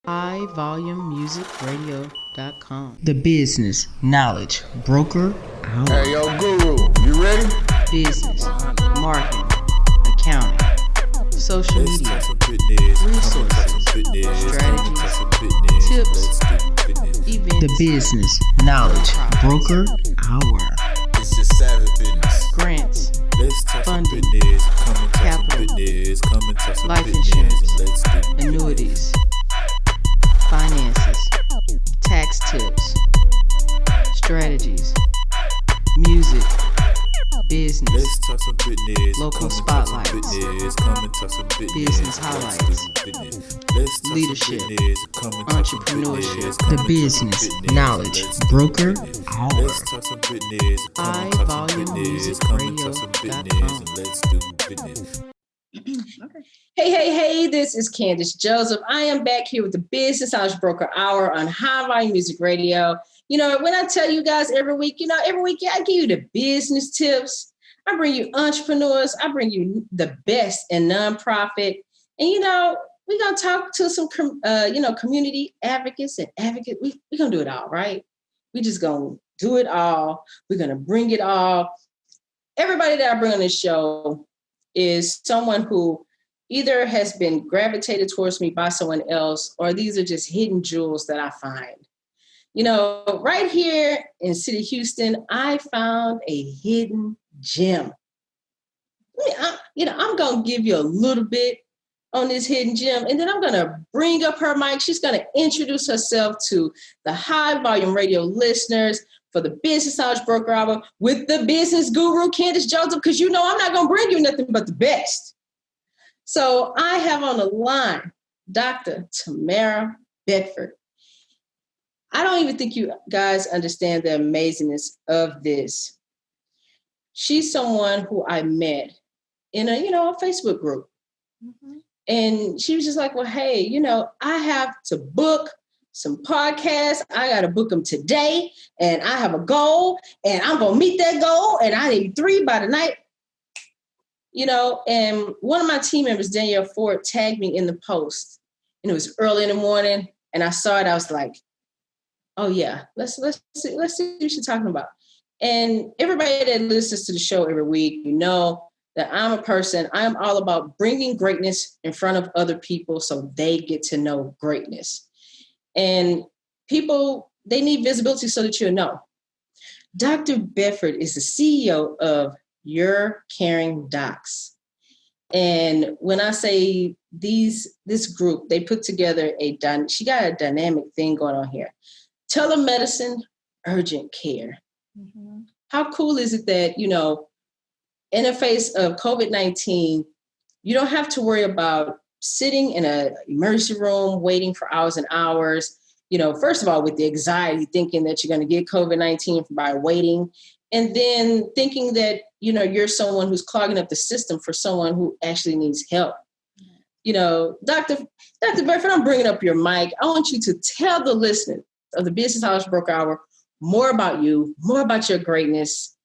highvolumemusicradio.com. The Business Knowledge Broker Hour. Hey, yo, Guru, you ready? Business, marketing, accounting, social media, resources, strategies, tips, events. The Business Knowledge Broker Hour. It's just savage business. Grants, funding, capital, life insurance, annuities, finances, tax tips, strategies, music, business, local spotlights, business highlights, leadership, entrepreneurship. The Business Knowledge Broker Hour. highvolumemusicradio.com. Okay. Hey, this is Candace Joseph. I am back here with the Business Knowledge Broker Hour on High Volume Music Radio. You know, when I tell you guys every week I give you the business tips. I bring you entrepreneurs. I bring you the best in nonprofit. And, you know, we're going to talk to some, community advocates and advocates. We're going to do it all, right? We just going to do it all. We're going to bring it all. Everybody that I bring on this show is someone who either has been gravitated towards me by someone else, or these are just hidden jewels that I find. You know, right here in the city of Houston, I found a hidden gem. I'm going to give you a little bit on this hidden gem, and then I'm going to bring up her mic. She's going to introduce herself to the High Volume Radio listeners for the Business Knowledge Broker Hour with the business guru, Candace Joseph, because you know I'm not going to bring you nothing but the best. So I have on the line Dr. Tamara Beckford. I don't even think you guys understand the amazingness of this. She's someone who I met in a Facebook group. Mm-hmm. And she was just like, well, hey, I have to book some podcasts. I got to book them today. And I have a goal and I'm going to meet that goal. And I need 3 by the night. And one of my team members, Danielle Ford, tagged me in the post. And it was early in the morning. And I saw it. I was like, oh yeah, let's see what she's talking about. And everybody that listens to the show every week, you know that I'm all about bringing greatness in front of other people so they get to know greatness. And people, they need visibility so that you'll know. Dr. Beckford is the CEO of UrCaringDocs. And when I say this group, they put together she got a dynamic thing going on here. Telemedicine, urgent care. Mm-hmm. How cool is it that, in the face of COVID-19, you don't have to worry about sitting in an emergency room, waiting for hours and hours, first of all, with the anxiety, thinking that you're going to get COVID-19 by waiting, and then thinking that, you're someone who's clogging up the system for someone who actually needs help. Dr. Beckford, I'm bringing up your mic. I want you to tell the listeners of the Business Knowledge Broker Hour more about you, more about your greatness.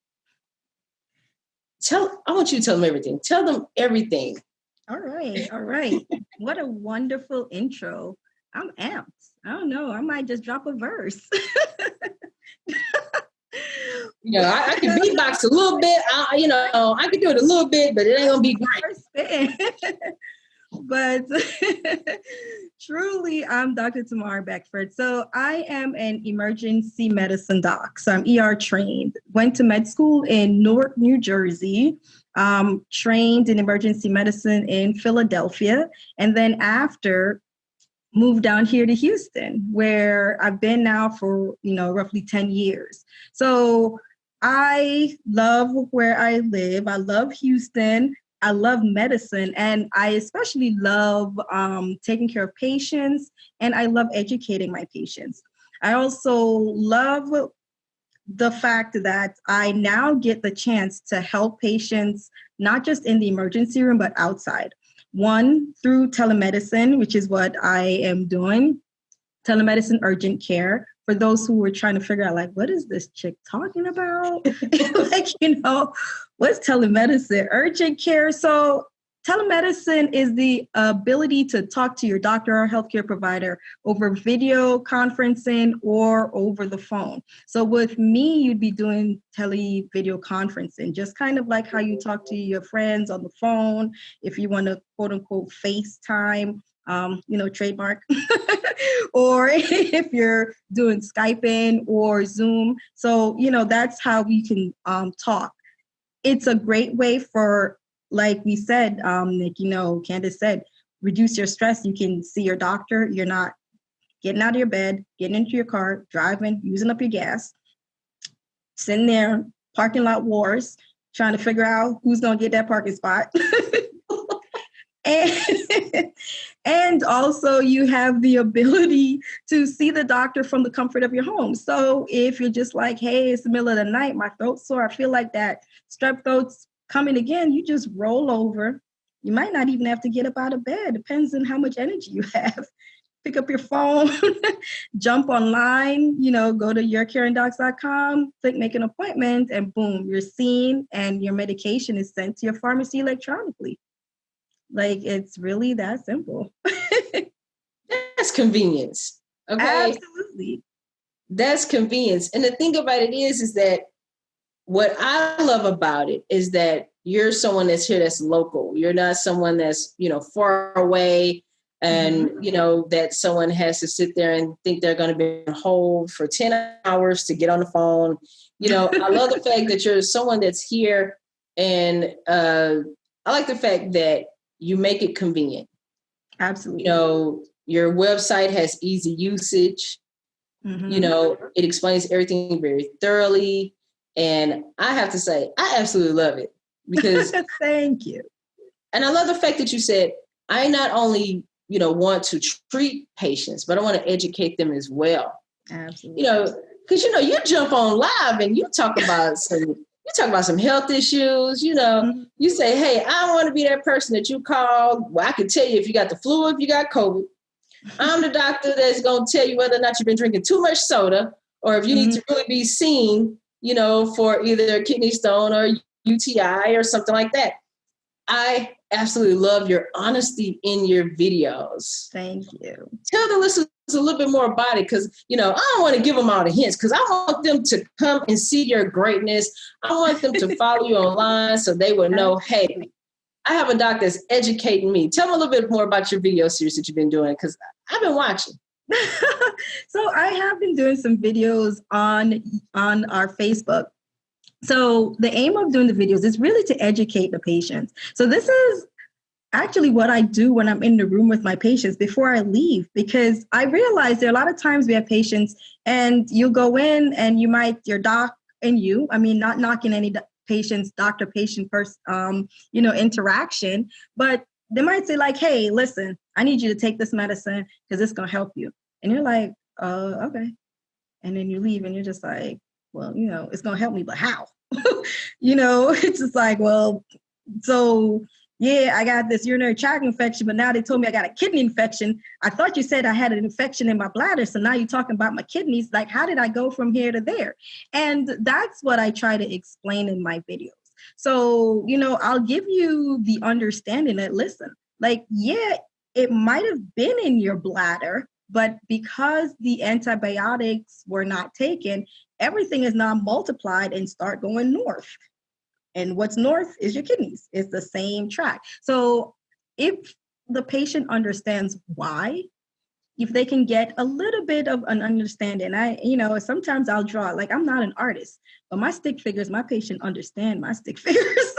I want you to tell them everything. Tell them everything. All right. What a wonderful intro. I'm amped. I don't know. I might just drop a verse. I can beatbox a little bit. I can do it a little bit, but it ain't gonna be great. But truly, I'm Dr. Tamara Beckford. So I am an emergency medicine doc. So I'm ER trained. Went to med school in Newark, New Jersey. Trained in emergency medicine in Philadelphia. And then after, moved down here to Houston, where I've been now for, roughly 10 years. So I love where I live. I love Houston. I love medicine, and I especially love taking care of patients, and I love educating my patients. I also love the fact that I now get the chance to help patients, not just in the emergency room, but outside. One, through telemedicine, which is what I am doing, telemedicine urgent care. For those who were trying to figure out, what is this chick talking about? What's telemedicine urgent care? So Telemedicine is the ability to talk to your doctor or healthcare provider over video conferencing or over the phone. So with me, you'd be doing video conferencing, just kind of like how you talk to your friends on the phone. If you want to quote unquote FaceTime, trademark, or if you're doing Skyping or Zoom. So, that's how we can talk. It's a great way for, like we said, Nick, Candace said, reduce your stress. You can see your doctor. You're not getting out of your bed, getting into your car, driving, using up your gas, sitting there, parking lot wars, trying to figure out who's going to get that parking spot. And also you have the ability to see the doctor from the comfort of your home. So if you're just like, hey, it's the middle of the night, my throat's sore, I feel like that strep throat's coming again, you just roll over. You might not even have to get up out of bed. Depends on how much energy you have. Pick up your phone, jump online, go to UrCaringDocs.com, click make an appointment, and boom, you're seen and your medication is sent to your pharmacy electronically. Like, it's really that simple. That's convenience. Okay. Absolutely. That's convenience. And the thing about it is that what I love about it is that you're someone that's here that's local. You're not someone that's, far away and, that someone has to sit there and think they're going to be on hold for 10 hours to get on the phone. I love the fact that you're someone that's here, and I like the fact that you make it convenient. Absolutely. Your website has easy usage. Mm-hmm. It explains everything very thoroughly. And I have to say, I absolutely love it because thank you. And I love the fact that you said, I not only, want to treat patients, but I want to educate them as well. Absolutely. Because, you jump on live and you talk about some health issues, Mm-hmm. You say, hey, I want to be that person that you call. Well, I can tell you if you got the flu, if you got COVID. I'm the doctor that's going to tell you whether or not you've been drinking too much soda or if you need to really be seen, for either a kidney stone or UTI or something like that. I absolutely love your honesty in your videos. Thank you. Tell the listeners a little bit more about it because, I don't want to give them all the hints because I want them to come and see your greatness. I want them to follow you online so they will know, hey, I have a doc that's educating me. Tell me a little bit more about your video series that you've been doing because I've been watching. So I have been doing some videos on our Facebook. So the aim of doing the videos is really to educate the patients. So this is actually what I do when I'm in the room with my patients before I leave, because I realize there are a lot of times we have patients and you go in and your doc and you, not knocking any patient's doctor-patient interaction, but they might say like, hey, listen, I need you to take this medicine because it's going to help you. And you're like, okay. And then you leave and you're just like, well, it's going to help me, but how? It's just like, well, so yeah, I got this urinary tract infection, but now they told me I got a kidney infection. I thought you said I had an infection in my bladder. So now you're talking about my kidneys. Like, how did I go from here to there? And that's what I try to explain in my videos. So, I'll give you the understanding that, listen, like, yeah, it might have been in your bladder, but because the antibiotics were not taken, everything is now multiplied and start going north. And what's north is your kidneys. It's the same track. So if the patient understands why, if they can get a little bit of an understanding, sometimes I'll draw, like, I'm not an artist, but my stick figures, my patient understand my stick figures.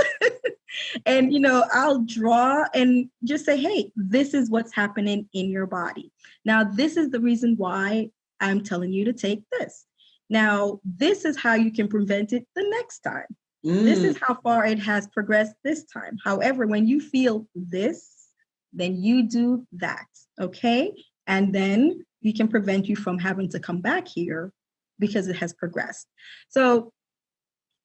And, I'll draw and just say, hey, this is what's happening in your body. Now, this is the reason why I'm telling you to take this. Now, this is how you can prevent it the next time. This is how far it has progressed this time. However, when you feel this, then you do that, okay? And then we can prevent you from having to come back here because it has progressed. So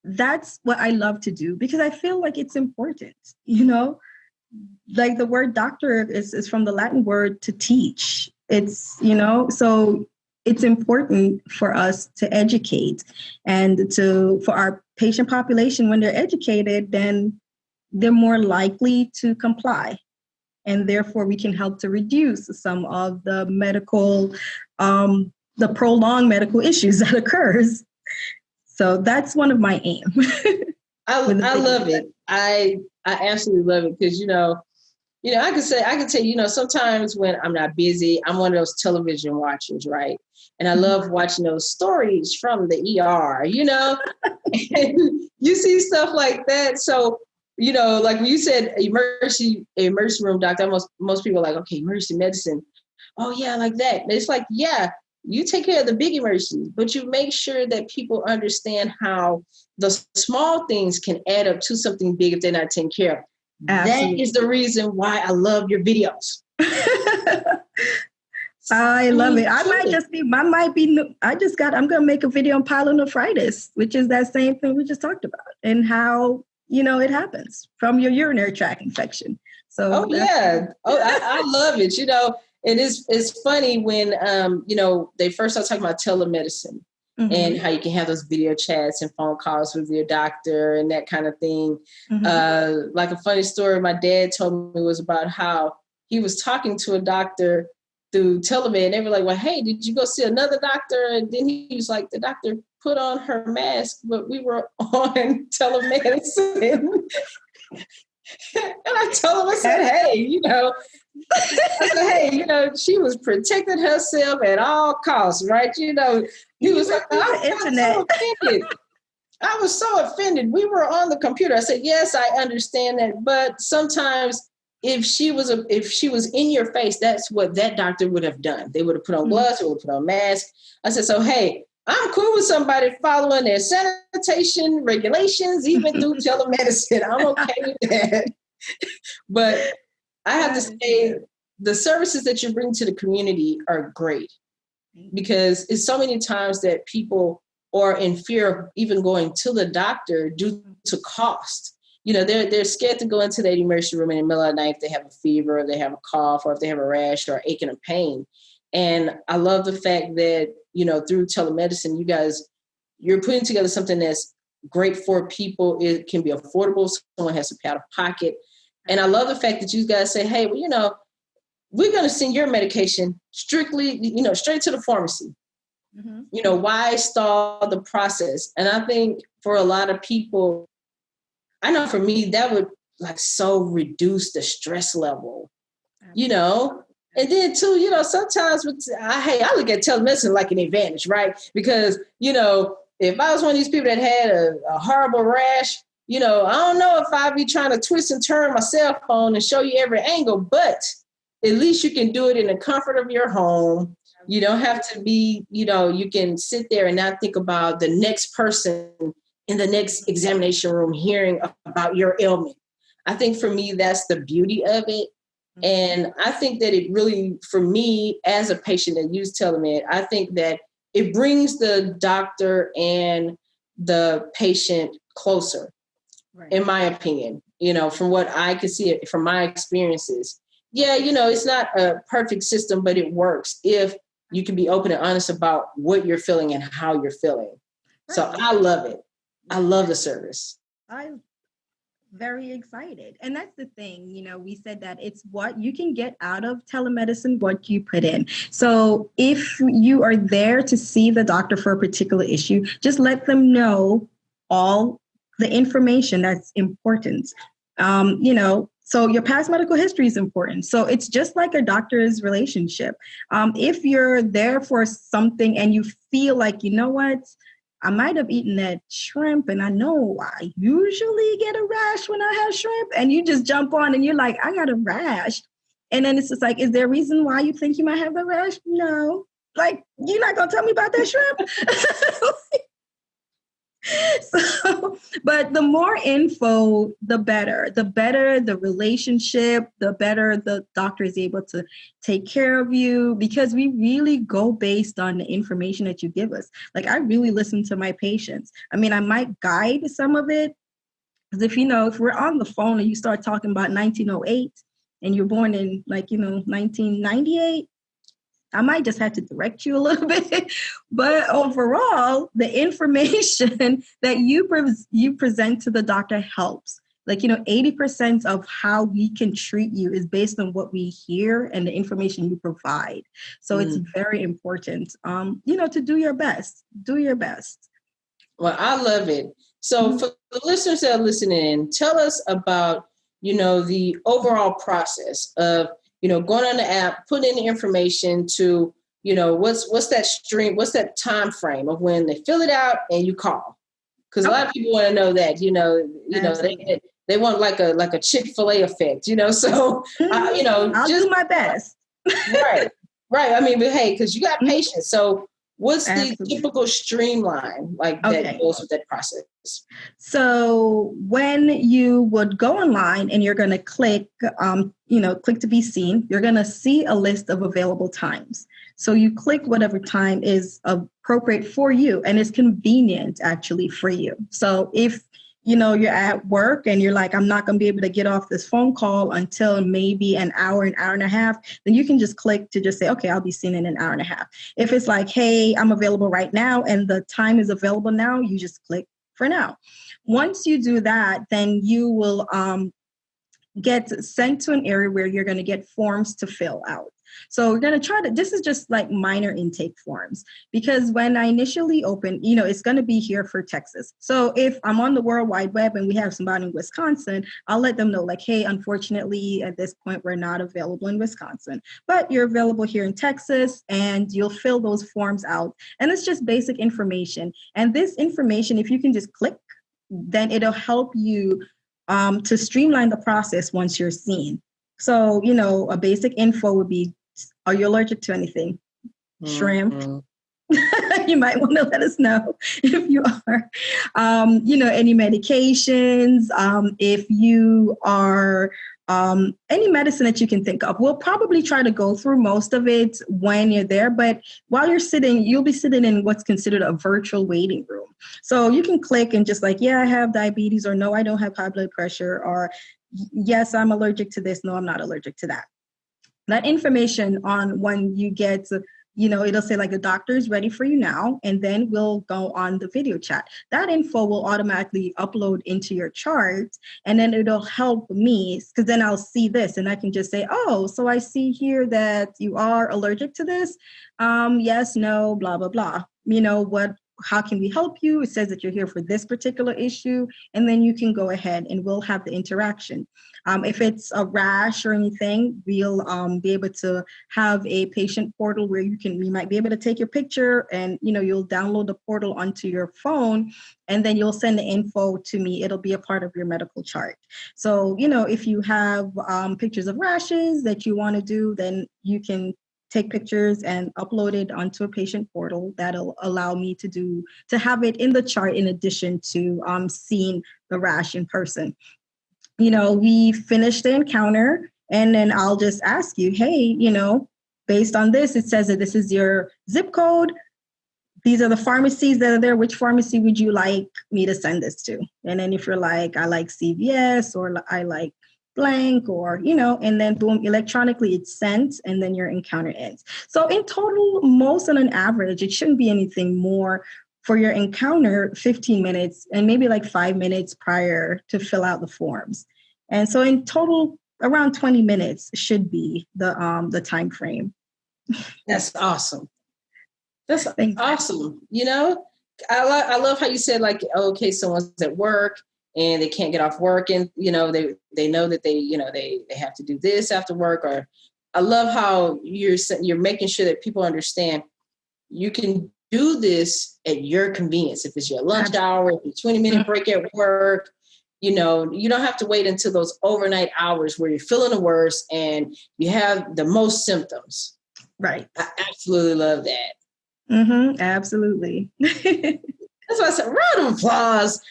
that's what I love to do because I feel like it's important, like the word doctor is from the Latin word to teach. It's, so it's important for us to educate and for our patient population, when they're educated, then they're more likely to comply. And therefore, we can help to reduce some of the the prolonged medical issues that occurs. So that's one of my aim. I love it. I absolutely love it because, I can tell you, sometimes when I'm not busy, I'm one of those television watchers, right? And I love watching those stories from the ER, and you see stuff like that. So, like when you said emergency room doctor, most people are like, okay, emergency medicine. Oh yeah, like that. And it's like, yeah, you take care of the big emergencies, but you make sure that people understand how the small things can add up to something big if they're not taken care of. Absolutely. That is the reason why I love your videos. I love it. I'm going to make a video on pyelonephritis, which is that same thing we just talked about, and how, it happens from your urinary tract infection. So, I love it. It's funny when, they first started talking about telemedicine. Mm-hmm. And how you can have those video chats and phone calls with your doctor and that kind of thing. Mm-hmm. Like a funny story my dad told me was about how he was talking to a doctor through telemed. And they were like, well, hey, did you go see another doctor? And then he was like, the doctor put on her mask, but we were on telemedicine. And I told him, I said, hey, she was protecting herself at all costs, right? He was like, I was so offended. We were on the computer. I said, yes, I understand that. But sometimes if she was in your face, that's what that doctor would have done. They would have put on gloves, they would have put on masks. I said, so, hey, I'm cool with somebody following their sanitation regulations, even through telemedicine. I'm okay with that. But I have to say, the services that you bring to the community are great, because it's so many times that people are in fear of even going to the doctor due to cost. They're scared to go into that emergency room in the middle of the night if they have a fever, or they have a cough, or if they have a rash or aching and pain. And I love the fact that, through telemedicine, you're putting together something that's great for people. It can be affordable. Someone has to pay out of pocket. And I love the fact that you guys say, hey, well, we're going to send your medication strictly, straight to the pharmacy. Mm-hmm. Why stall the process? And I think for a lot of people, I know for me, that would so reduce the stress level, And then too, sometimes I look at telemedicine like an advantage, right? Because, if I was one of these people that had a horrible rash, I don't know if I'd be trying to twist and turn my cell phone and show you every angle, but at least you can do it in the comfort of your home. You don't have to be, you can sit there and not think about the next person in the next examination room hearing about your ailment. I think for me, that's the beauty of it. And I think that it really, for me, as a patient that used telemed, I think that it brings the doctor and the patient closer, right, in my opinion, from what I can see from my experiences. Yeah, it's not a perfect system, but it works if you can be open and honest about what you're feeling and how you're feeling. Right. So I love it. I love the service. I'm very excited. And that's the thing, we said that it's what you can get out of telemedicine, what you put in. So if you are there to see the doctor for a particular issue, just let them know all the information that's important. So your past medical history is important. So it's just like a doctor's relationship. If you're there for something and you feel like, what, I might have eaten that shrimp and I know I usually get a rash when I have shrimp, and you just jump on and you're like, I got a rash. And then it's just like, is there a reason why you think you might have the rash? No. Like, you're not going to tell me about that shrimp? So, but the more info, the better the relationship, the better the doctor is able to take care of you, because we really go based on the information that you give us. Like, I really listen to my patients. I mean, I might guide some of it, because if we're on the phone and you start talking about 1908 and you're born in 1998, I might just have to direct you a little bit, but overall, the information that you present to the doctor helps. Like, 80% of how we can treat you is based on what we hear and the information you provide. So it's very important, to do your best. Do your best. Well, I love it. So for the listeners that are listening in, tell us about, the overall process of, going on the app, putting in the information to, what's that stream, what's that time frame of when they fill it out and you call? Because a lot of people want to know that, they want like a Chick-fil-A effect, so, I'll do my best. Right. I mean, but hey, because you got patience. So what's the typical streamline that goes with that process? So when you would go online and you're going to click to be seen, you're going to see a list of available times. So you click whatever time is appropriate for you and is convenient actually for you. So if you're at work and you're like, I'm not going to be able to get off this phone call until maybe an hour and a half, then you can just click to just say, okay, I'll be seen in an hour and a half. If it's like, hey, I'm available right now and the time is available now, you just click for now. Once you do that, then you will get sent to an area where you're going to get forms to fill out. So we're going to this is just like minor intake forms, because when I initially open, it's going to be here for Texas. So if I'm on the World Wide Web and we have somebody in Wisconsin, I'll let them know like, hey, unfortunately, at this point, we're not available in Wisconsin, but you're available here in Texas, and you'll fill those forms out. And it's just basic information. And this information, if you can just click, then it'll help you to streamline the process once you're seen. So, a basic info would be, are you allergic to anything? Shrimp. You might want to let us know if you are. Any medications, if you are, any medicine that you can think of. We'll probably try to go through most of it when you're there, but while you're sitting, you'll be sitting in what's considered a virtual waiting room. So you can click and just like, yeah, I have diabetes, or no, I don't have high blood pressure, or yes, I'm allergic to this. No, I'm not allergic to that. That information on when you get, it'll say like the doctor is ready for you now, and then we'll go on the video chat. That info will automatically upload into your chart, and then it'll help me, because then I'll see this and I can just say, oh, so I see here that you are allergic to this. Yes, no, blah, blah, blah. How can we help you? It says that you're here for this particular issue, and then you can go ahead and we'll have the interaction. If it's a rash or anything, we'll be able to have a patient portal where you might be able to take your picture, and you'll download the portal onto your phone, and then you'll send the info to me. It'll be a part of your medical chart. So, if you have pictures of rashes that you want to do, then you can take pictures and upload it onto a patient portal. That'll allow me to have it in the chart in addition to seeing the rash in person. We finish the encounter, and then I'll just ask you, hey, based on this, it says that this is your zip code. These are the pharmacies that are there. Which pharmacy would you like me to send this to? And then if you're like, I like CVS, or I like blank, or, and then boom, electronically it's sent, and then your encounter ends. So in total, most on an average, it shouldn't be anything more for your encounter, 15 minutes and maybe like 5 minutes prior to fill out the forms. And so in total, around 20 minutes should be the time frame. That's awesome. That's awesome. I love how you said like, okay, someone's at work and they can't get off work, and they know that they have to do this after work. Or I love how you're making sure that people understand you can do this at your convenience. If it's your lunch hour, if it's 20-minute break at work, you don't have to wait until those overnight hours where you're feeling the worst and you have the most symptoms. Right. I absolutely love that. Mm-hmm, absolutely. That's why I said, round of applause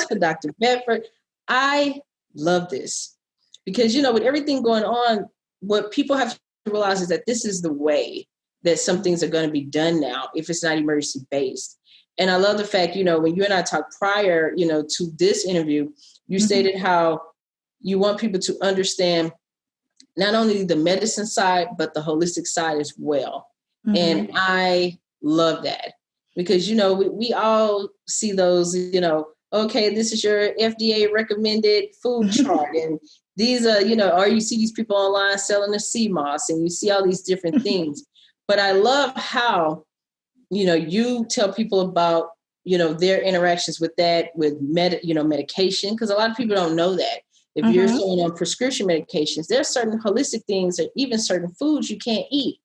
for Dr. Beckford. I love this because, with everything going on, what people have to realize is that this is the way that some things are going to be done now if it's not emergency based. And I love the fact, when you and I talked prior, to this interview, you stated how you want people to understand not only the medicine side, but the holistic side as well. Mm-hmm. And I love that because, we all see those, okay, this is your FDA recommended food chart. And these are, or you see these people online selling the sea moss and you see all these different things. But I love how, you tell people about, their interactions with that, with medication, because a lot of people don't know that. If you're someone on prescription medications, there's certain holistic things or even certain foods you can't eat.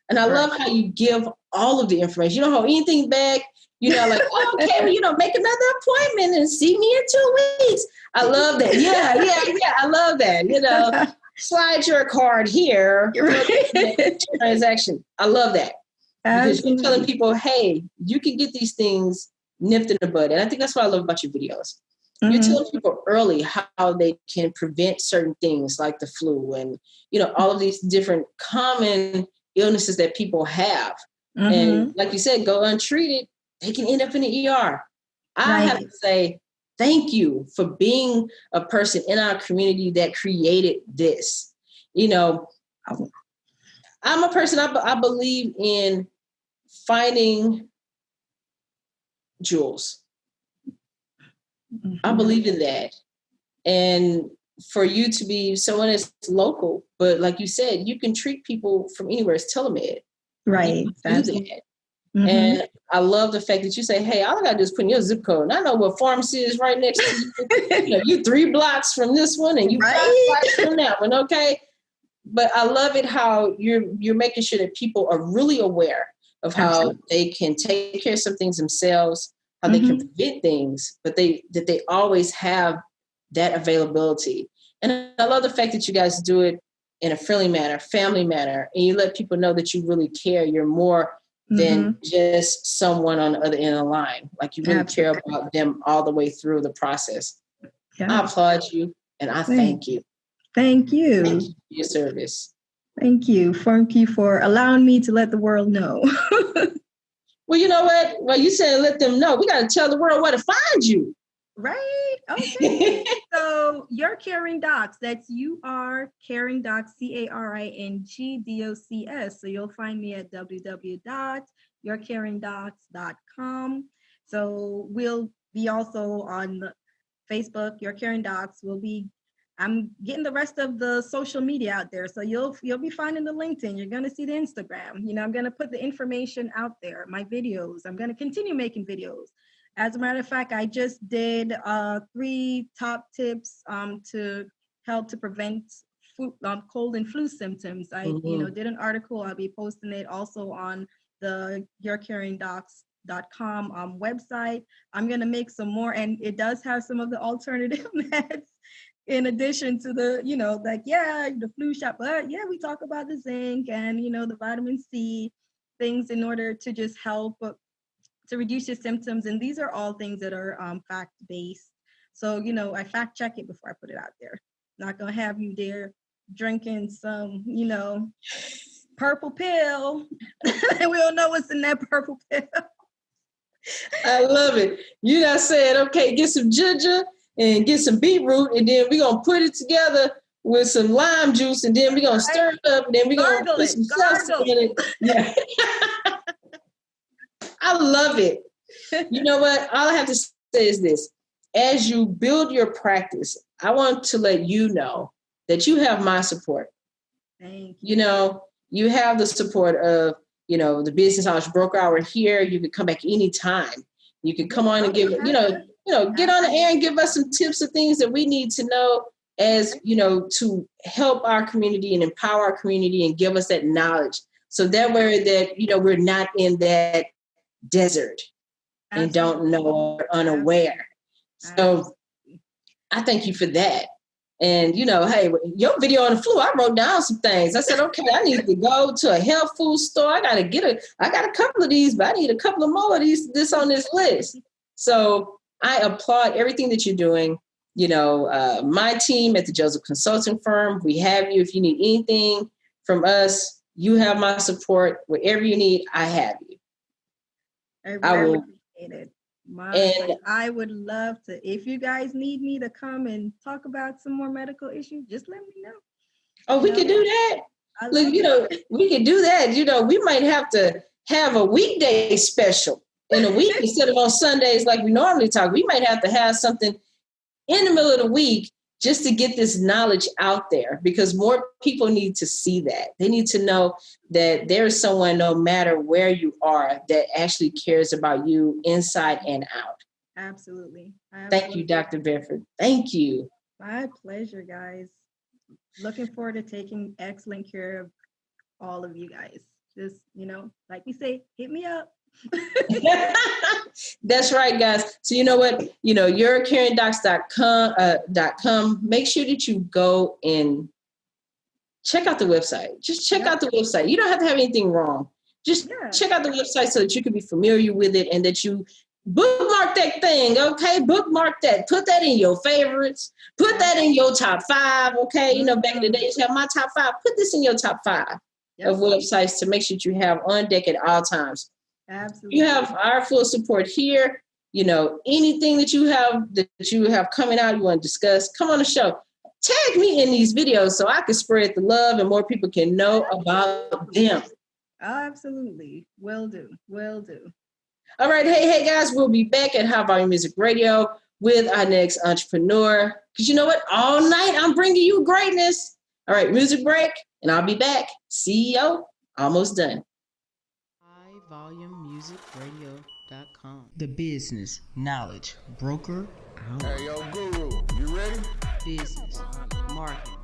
And I love how you give all of the information. You don't hold anything back. Like, okay, make another appointment and see me in 2 weeks. I love that. Yeah. I love that. Slide your card here. Transaction. I love that. Because you're telling people, hey, you can get these things nipped in the bud. And I think that's what I love about your videos. You're telling people early how they can prevent certain things like the flu and, all of these different common illnesses that people have. And like you said, go untreated, they can end up in the ER. I have to say, thank you for being a person in our community that created this. I'm a person, I believe in finding jewels. I believe in that. And for you to be someone that's local, but like you said, you can treat people from anywhere. It's telemed. Right. Do that. And I love the fact that you say, hey, all I got to do is put in your zip code. And I know what pharmacy is right next to you. You 3 blocks from this one and you 5 blocks from that one. Okay. But I love it how you're making sure that people are really aware of how they can take care of some things themselves, how they can prevent things, but that they always have that availability. And I love the fact that you guys do it in a friendly manner, family manner, and you let people know that you really care. You're more than just someone on the other end of the line. Like you really care about them all the way through the process. Yeah. I applaud you and I thank you. Thank you. Thank you for your service. Thank you. Thank you for allowing me to let the world know. Well, you know what? Well, you said let them know. We got to tell the world where to find you. Right. Okay. So UrCaringDocs, that's UrCaringDocs, CaringDocs. So you'll find me at www.yourcaringdocs.com. So we'll be also on Facebook, UrCaringDocs. I'm getting the rest of the social media out there. So you'll be finding the LinkedIn. You're going to see the Instagram. I'm going to put the information out there, my videos. I'm going to continue making videos. As a matter of fact, I just did 3 top tips to help to prevent cold and flu symptoms. I did an article. I'll be posting it also on the yourcaringdocs.com website. I'm going to make some more, and it does have some of the alternative meds in addition to the, the flu shot. But we talk about the zinc and, the vitamin C things in order to just help to reduce your symptoms. And these are all things that are fact-based. So, I fact check it before I put it out there. Not going to have you there drinking some, purple pill. And we don't know what's in that purple pill. I love it. You just said, okay, get some ginger and get some beetroot, and then we're going to put it together with some lime juice, and then we're going to stir it up, and then we're going to put some salsa in it. Yeah. I love it. You know what? All I have to say is this. As you build your practice, I want to let you know that you have my support. Thank you. You have the support of, the Business Knowledge Broker Hour here. You can come back anytime. You can come on and give, get on the air and give us some tips and things that we need to know as, to help our community and empower our community and give us that knowledge. So that way that, we're not in that desert and don't know or unaware. So I thank you for that. And, hey, your video on the flu, I wrote down some things. I said, okay, I need to go to a health food store. I got a couple of these, but I need a couple of more of this on this list. So I applaud everything that you're doing. My team at the Joseph Consulting Firm, we have you. If you need anything from us, you have my support. Whatever you need, I have you. I will appreciate it. I would love to. If you guys need me to come and talk about some more medical issues, just let me know. Oh, we can do that. Look, we can do that. We might have to have a weekday special in a week instead of on Sundays like we normally talk. We might have to have something in the middle of the week just to get this knowledge out there, because more people need to see that. They need to know that there's someone, no matter where you are, that actually cares about you inside and out. Absolutely. Thank you, Dr. Beckford. Thank you. My pleasure, guys. Looking forward to taking excellent care of all of you guys. Just, like we say, hit me up. That's right, guys. So you know what? UrCaringDocs.com. Make sure that you go and check out the website. Just check out the website. You don't have to have anything wrong. Just check out the website so that you can be familiar with it and that you bookmark that thing, okay? Bookmark that. Put that in your favorites. Put that in your top 5, okay? Back in the day, you have my top 5. Put this in your top 5 of websites to make sure you have on deck at all times. Absolutely. You have our full support here. Anything that you have coming out, you want to discuss, come on the show. Tag me in these videos so I can spread the love and more people can know about them. Absolutely. Will do. All right. Hey, guys, we'll be back at High Volume Music Radio with our next entrepreneur. Because you know what? All night I'm bringing you greatness. All right, music break, and I'll be back. CEO, almost done. HighVolumeMusicRadio.com. The business knowledge broker out. Hey, yo, Guru, you ready? Business, marketing,